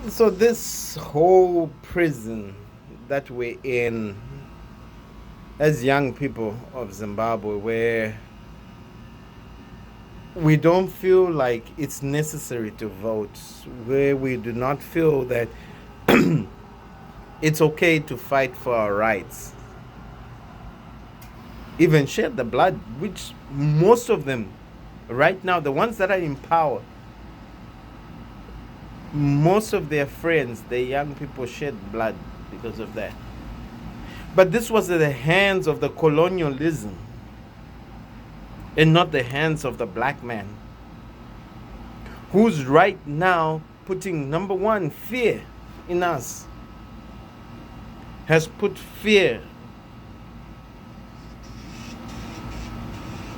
So this whole prison that we're in as young people of Zimbabwe, where we don't feel like it's necessary to vote, where we do not feel that it's okay to fight for our rights, even shed the blood, which most of them right now, the ones that are in power, most of their friends, the young people, shed blood because of that. But this was at the hands of the colonialism and not the hands of the black man, who's right now putting number one fear in us, has put fear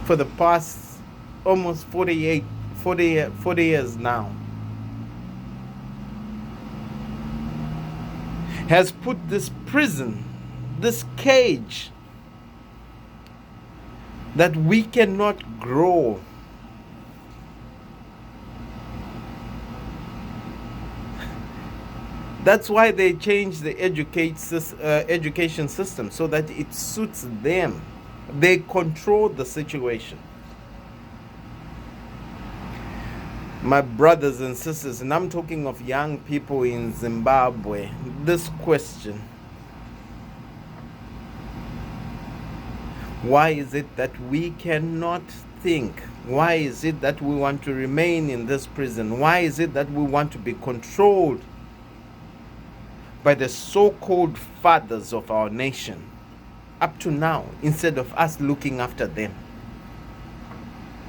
for the past almost 40 years now, has put this prison, this cage, that we cannot grow. That's why they changed the education system so that it suits them. They control the situation. My brothers and sisters, and I'm talking of young people in Zimbabwe, this question: why is it that we cannot think? Why is it that we want to remain in this prison? Why is it that we want to be controlled by the so-called fathers of our nation up to now, instead of us looking after them?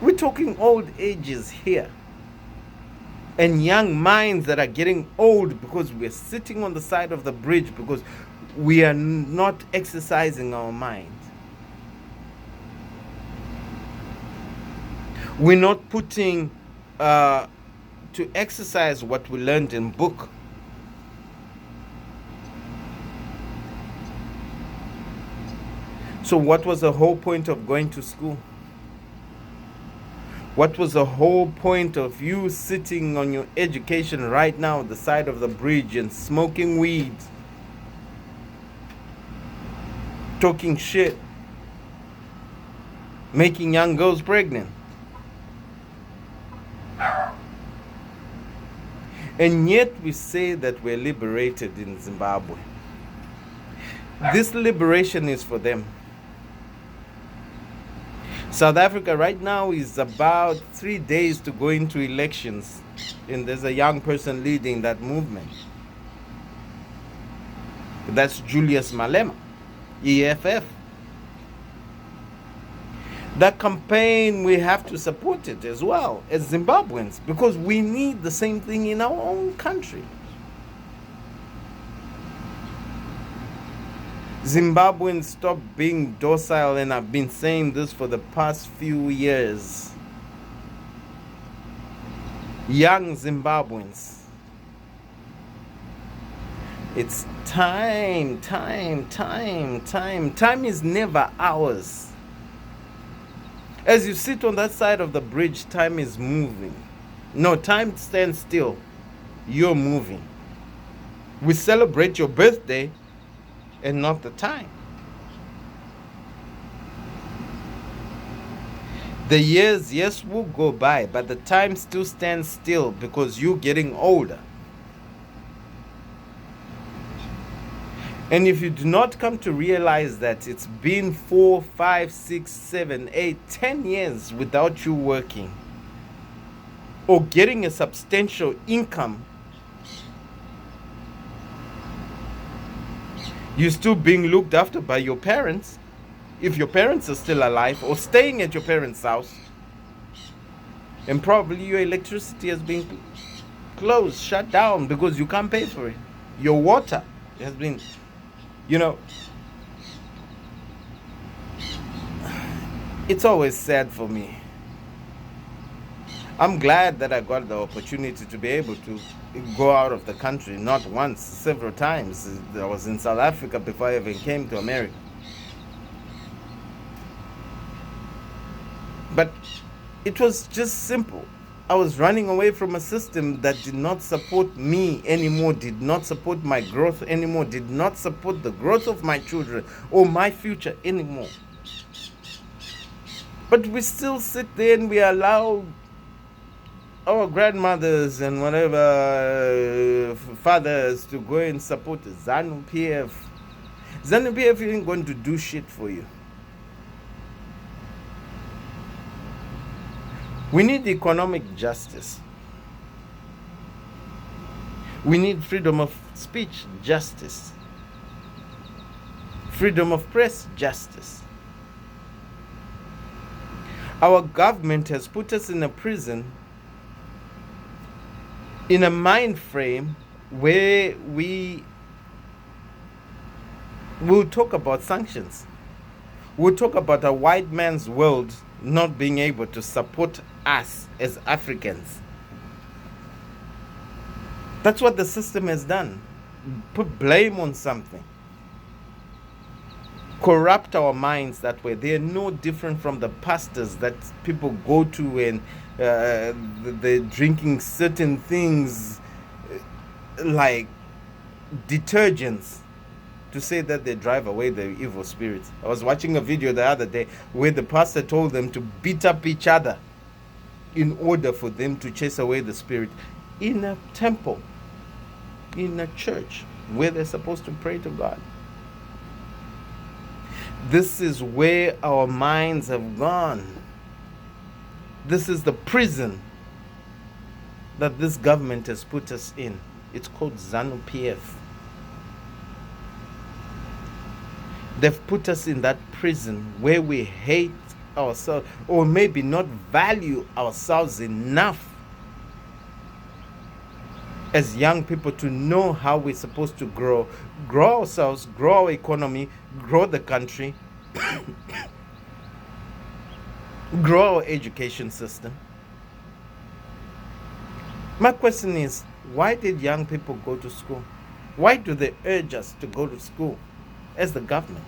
We're talking old ages here, and young minds that are getting old because we're sitting on the side of the bridge because we are not exercising our mind. We're not putting to exercise what we learned in book. So what was the whole point of going to school? What was the whole point of you sitting on your education right now on the side of the bridge and smoking weed, talking shit, making young girls pregnant? And yet we say that we're liberated in Zimbabwe. This liberation is for them. South Africa right now is about 3 days to go into elections, and there's a young person leading that movement. That's Julius Malema, EFF. That campaign, we have to support it as well as Zimbabweans, because we need the same thing in our own country. Zimbabweans, stop being docile, and I've been saying this for the past few years. Young Zimbabweans, it's time. Time is never ours. As you sit on that side of the bridge, time is moving. No, time stands still. You're moving. We celebrate your birthday and not the time. The years, yes, will go by, but the time still stands still because you're getting older. And if you do not come to realize that it's been 4, 5, 6, 7, 8, 10 years without you working or getting a substantial income, you're still being looked after by your parents, if your parents are still alive, or staying at your parents' house, and probably your electricity has been closed, shut down because you can't pay for it. Your water has been, it's always sad for me. I'm glad that I got the opportunity to be able to go out of the country, not once, several times. I was in South Africa before I even came to America. But it was just simple. I was running away from a system that did not support me anymore, did not support my growth anymore, did not support the growth of my children or my future anymore. But we still sit there and we allow our grandmothers and whatever fathers to go and support ZANU PF. ZANU PF isn't going to do shit for you. We need economic justice. We need freedom of speech justice. Freedom of press justice. Our government has put us in a prison, in a mind frame where we will talk about sanctions. We'll talk about a white man's world not being able to support us as Africans. That's what the system has done. Put blame on something. Corrupt our minds that way. They are no different from the pastors that people go to and they're drinking certain things like detergents to say that they drive away the evil spirits. I was watching a video the other day where the pastor told them to beat up each other in order for them to chase away the spirit in a temple, in a church where they're supposed to pray to God. This is where our minds have gone. This is the prison that this government has put us in. It's called ZANU PF. They've put us in that prison where we hate ourselves, or maybe not value ourselves enough as young people to know how we're supposed to grow ourselves, grow our economy, grow the country, grow our education system. My question is, why did young people go to school? Why do they urge us to go to school as the government?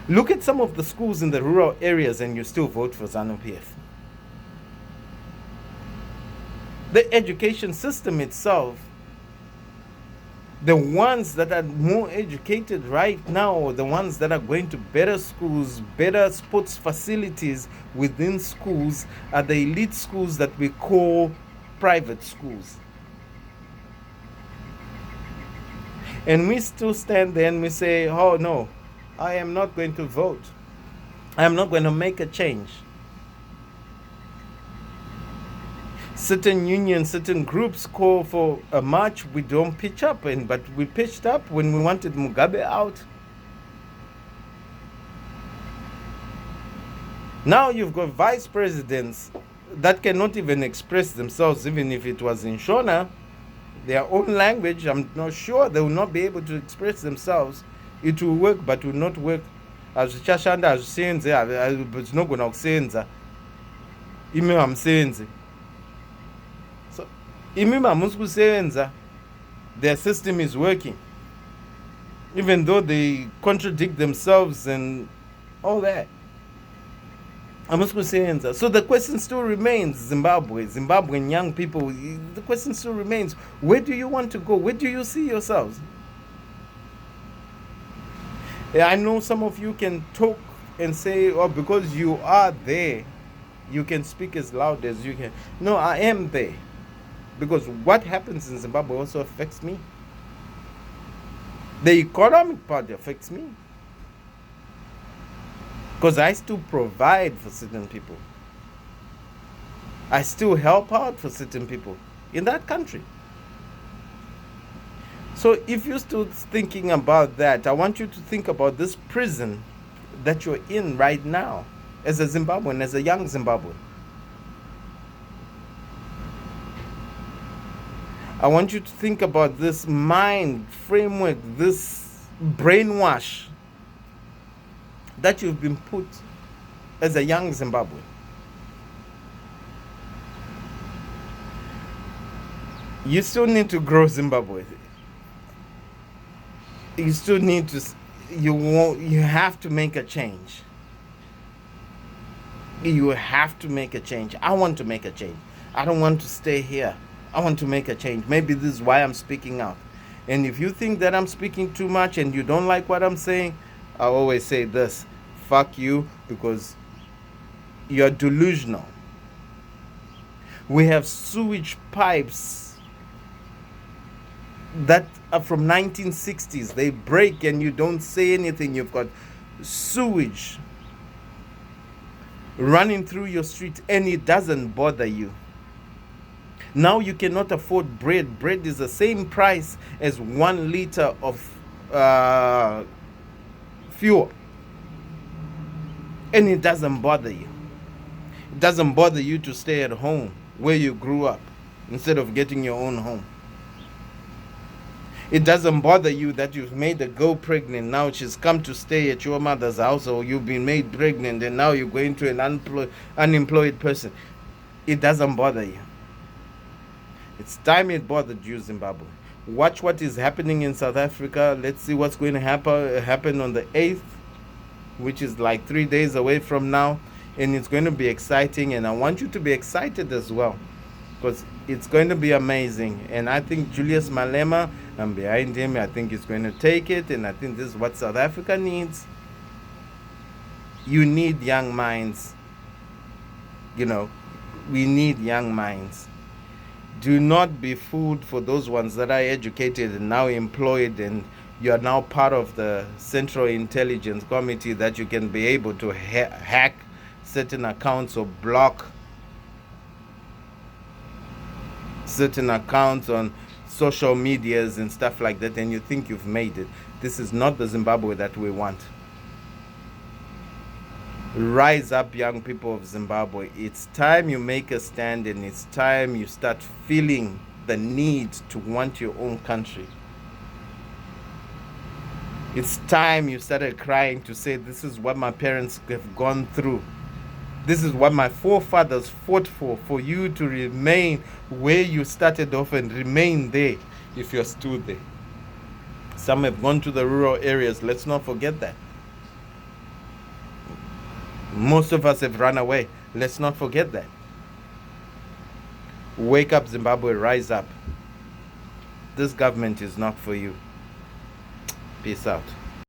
Look at some of the schools in the rural areas and you still vote for ZANU PF. The education system itself, the ones that are more educated right now, the ones that are going to better schools, better sports facilities within schools, are the elite schools that we call private schools. And we still stand there and we say, oh no, I am not going to vote. I am not going to make a change. Certain unions, certain groups call for a march. We don't pitch up, but we pitched up when we wanted Mugabe out. Now you've got vice presidents that cannot even express themselves, even if it was in Shona, their own language. I'm not sure they will not be able to express themselves. It will work, but will not work. As Chashanda as senze, it's not going to sense. Ime amsenze. So, ime mamusku senza. Their system is working, even though they contradict themselves and all that. So the question still remains, Zimbabwean young people, the question still remains, where do you want to go? Where do you see yourselves? I know some of you can talk and say, oh, because you are there, you can speak as loud as you can. No, I am there. Because what happens in Zimbabwe also affects me. The economic part affects me. Because I still provide for certain people. I still help out for certain people in that country. So if you're still thinking about that, I want you to think about this prison that you're in right now as a Zimbabwean, as a young Zimbabwean. I want you to think about this mind framework, this brainwash that you've been put as a young Zimbabwean. You still need to grow Zimbabwe. You still need to, you have to make a change. You have to make a change. I want to make a change. I don't want to stay here. I want to make a change. Maybe this is why I'm speaking out. And if you think that I'm speaking too much and you don't like what I'm saying, I always say this: fuck you, because you're delusional. We have sewage pipes that are from 1960s. They break and you don't say anything. You've got sewage running through your street and it doesn't bother you. Now you cannot afford bread. Bread is the same price as 1 liter of fuel, and it doesn't bother you. It doesn't bother you to stay at home where you grew up instead of getting your own home. It doesn't bother you that you've made a girl pregnant. Now she's come to stay at your mother's house, or you've been made pregnant and now you're going to an unemployed person. It doesn't bother you. It's time it bothered you, Zimbabwe. Watch what is happening in South Africa. Let's see what's going to happen on the 8th, which is like 3 days away from now. And it's going to be exciting. And I want you to be excited as well, because it's going to be amazing. And I think Julius Malema, I'm behind him. I think he's going to take it. And I think this is what South Africa needs. You need young minds. You know, we need young minds. Do not be fooled for those ones that are educated and now employed, and you are now part of the Central Intelligence Committee, that you can be able to hack certain accounts or block certain accounts on social medias and stuff like that, and you think you've made it. This is not the Zimbabwe that we want. Rise up, young people of Zimbabwe. It's time you make a stand, and it's time you start feeling the need to want your own country. It's time you started crying to say, this is what my parents have gone through. This is what my forefathers fought for you to remain where you started off and remain there if you're still there. Some have gone to the rural areas. Let's not forget that. Most of us have run away. Let's not forget that. Wake up, Zimbabwe, rise up. This government is not for you. Peace out.